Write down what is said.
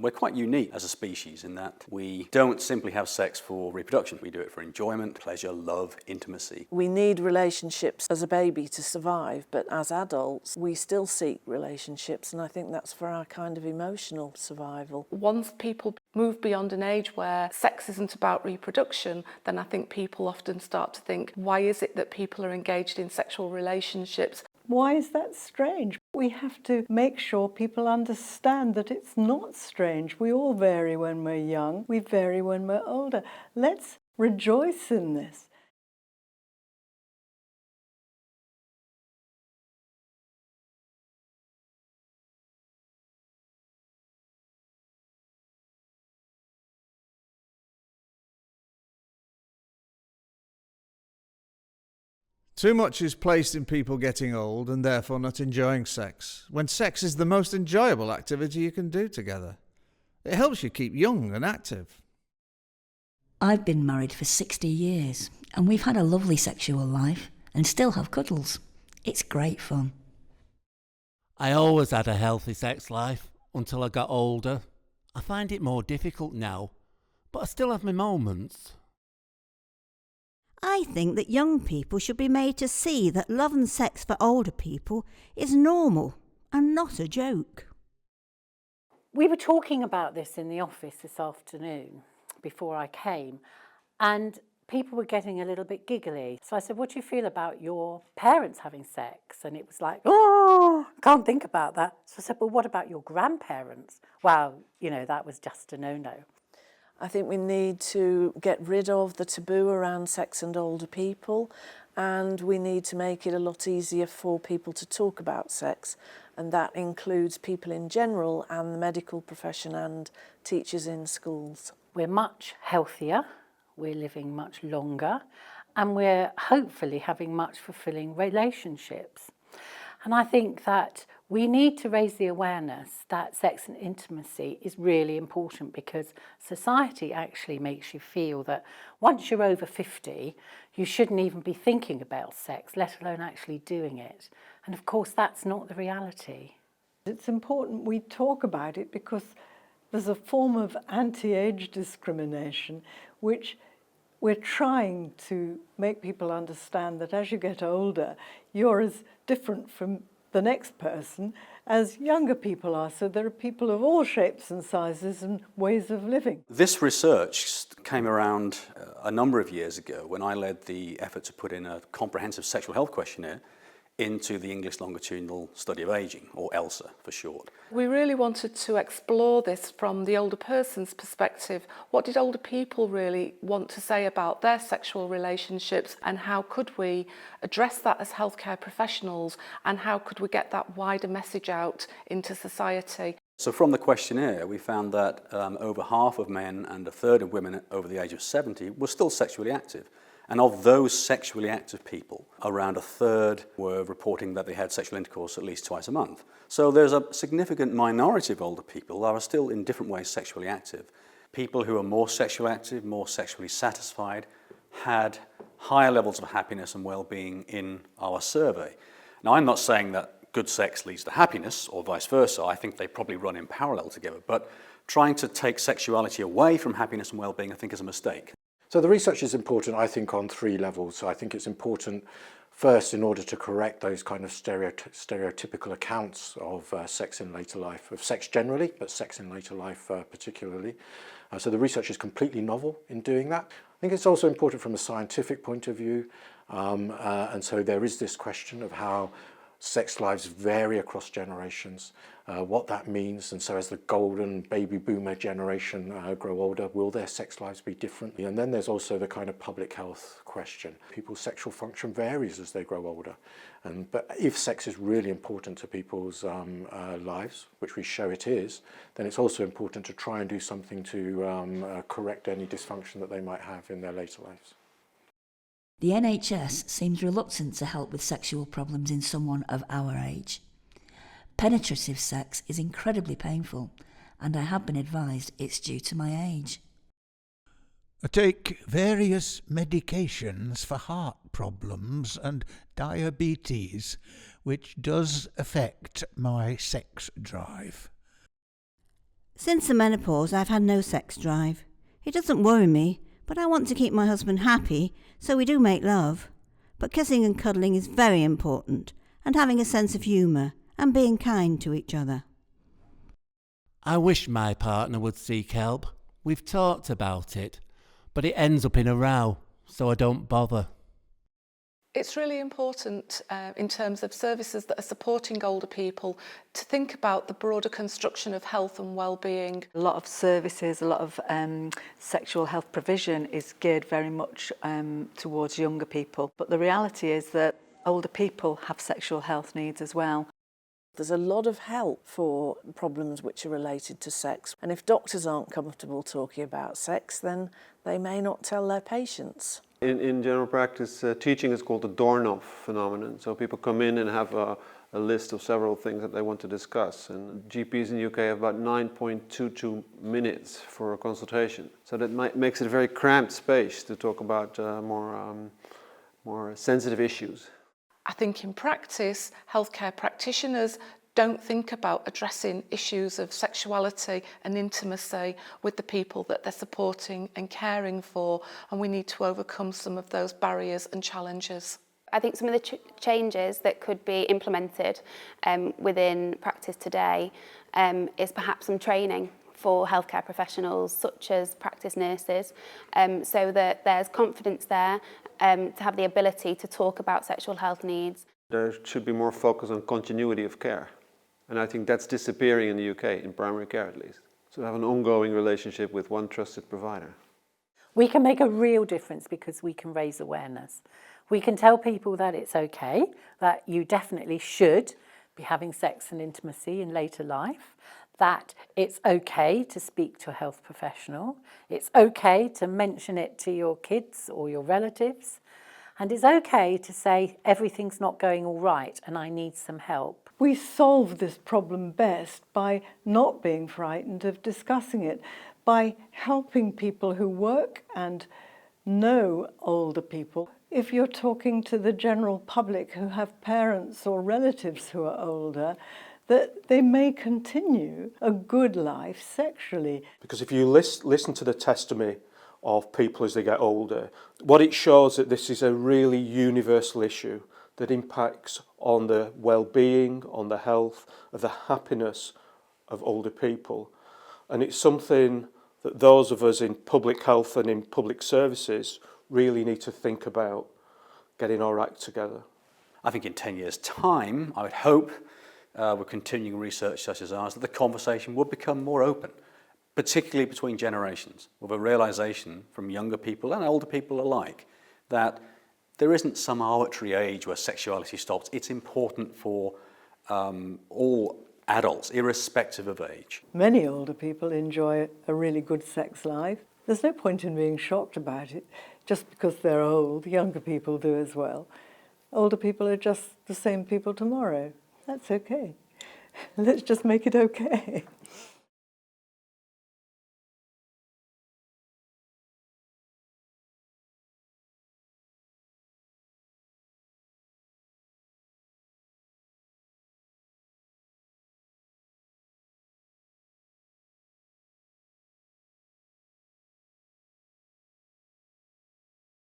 We're quite unique as a species in that we don't simply have sex for reproduction. We do it for enjoyment, pleasure, love, intimacy. We need relationships as a baby to survive, but as adults, we still seek relationships, and I think that's for our kind of emotional survival. Once people move beyond an age where sex isn't about reproduction, then I think people often start to think, why is it that people are engaged in sexual relationships? Why is that strange? We have to make sure people understand that it's not strange. We all vary when we're young, we vary when we're older. Let's rejoice in this. Too much is placed in people getting old and therefore not enjoying sex, when sex is the most enjoyable activity you can do together. It helps you keep young and active. I've been married for 60 years and we've had a lovely sexual life and still have cuddles. It's great fun. I always had a healthy sex life until I got older. I find it more difficult now, but I still have my moments. I think that young people should be made to see that love and sex for older people is normal and not a joke. We were talking about this in the office this afternoon before I came, and people were getting a little bit giggly. So I said, what do you feel about your parents having sex? And it was like, oh, can't think about that. So I said, well, what about your grandparents? Well, you know, that was just a no-no. I think we need to get rid of the taboo around sex and older people, and we need to make it a lot easier for people to talk about sex, and that includes people in general and the medical profession and teachers in schools. We're much healthier, we're living much longer, and we're hopefully having much fulfilling relationships. And I think that we need to raise the awareness that sex and intimacy is really important, because society actually makes you feel that once you're over 50, you shouldn't even be thinking about sex, let alone actually doing it. And of course, that's not the reality. It's important we talk about it because there's a form of anti-age discrimination which we're trying to make people understand that as you get older, you're as different from the next person as younger people are. So there are people of all shapes and sizes and ways of living. This research came around a number of years ago when I led the effort to put in a comprehensive sexual health questionnaire into the English Longitudinal Study of Aging, or ELSA for short. We really wanted to explore this from the older person's perspective. What did older people really want to say about their sexual relationships, and how could we address that as healthcare professionals, and how could we get that wider message out into society? So from the questionnaire, we found that over half of men and a third of women over the age of 70 were still sexually active. And of those sexually active people, around a third were reporting that they had sexual intercourse at least twice a month. So there's a significant minority of older people that are still in different ways sexually active. People who are more sexually active, more sexually satisfied, had higher levels of happiness and well-being in our survey. Now, I'm not saying that good sex leads to happiness or vice versa. I think they probably run in parallel together. But trying to take sexuality away from happiness and well-being, I think, is a mistake. So the research is important, I think, on three levels. So I think it's important, first, in order to correct those kind of stereotypical accounts of sex in later life, of sex generally, but sex in later life particularly. So the research is completely novel in doing that. I think it's also important from a scientific point of view. And so there is this question of how sex lives vary across generations, what that means, and so as the golden baby boomer generation grow older, will their sex lives be different? And then there's also the kind of public health question. People's sexual function varies as they grow older, but if sex is really important to people's lives, which we show it is, then it's also important to try and do something to correct any dysfunction that they might have in their later lives. The NHS seems reluctant to help with sexual problems in someone of our age. Penetrative sex is incredibly painful, and I have been advised it's due to my age. I take various medications for heart problems and diabetes, which does affect my sex drive. Since the menopause, I've had no sex drive. It doesn't worry me, but I want to keep my husband happy, so we do make love. But kissing and cuddling is very important, and having a sense of humour, and being kind to each other. I wish my partner would seek help. We've talked about it, but it ends up in a row, so I don't bother. It's really important in terms of services that are supporting older people to think about the broader construction of health and well-being. A lot of services, a lot of sexual health provision is geared very much towards younger people. But the reality is that older people have sexual health needs as well. There's a lot of help for problems which are related to sex. And if doctors aren't comfortable talking about sex, then they may not tell their patients. In general practice, teaching is called the doorknob phenomenon. So people come in and have a list of several things that they want to discuss. And GPs in the UK have about 9.22 minutes for a consultation. So that makes it a very cramped space to talk about more sensitive issues. I think in practice, healthcare practitioners don't think about addressing issues of sexuality and intimacy with the people that they're supporting and caring for, and we need to overcome some of those barriers and challenges. I think some of the changes that could be implemented within practice today is perhaps some training for healthcare professionals such as practice nurses, so that there's confidence there to have the ability to talk about sexual health needs. There should be more focus on continuity of care. And I think that's disappearing in the UK, in primary care at least. So have an ongoing relationship with one trusted provider. We can make a real difference because we can raise awareness. We can tell people that it's okay, that you definitely should be having sex and intimacy in later life, that it's okay to speak to a health professional, it's okay to mention it to your kids or your relatives, and it's okay to say everything's not going all right and I need some help. We solve this problem best by not being frightened of discussing it, by helping people who work and know older people. If you're talking to the general public who have parents or relatives who are older, that they may continue a good life sexually. Because if you listen to the testimony of people as they get older, what it shows that this is a really universal issue that impacts on the well-being, on the health, of the happiness of older people. And it's something that those of us in public health and in public services really need to think about getting our act together. I think in 10 years' time, I would hope with continuing research such as ours, that the conversation would become more open, particularly between generations, with a realisation from younger people and older people alike that there isn't some arbitrary age where sexuality stops. It's important for all adults, irrespective of age. Many older people enjoy a really good sex life. There's no point in being shocked about it just because they're old. Younger people do as well. Older people are just the same people tomorrow. That's okay. Let's just make it okay.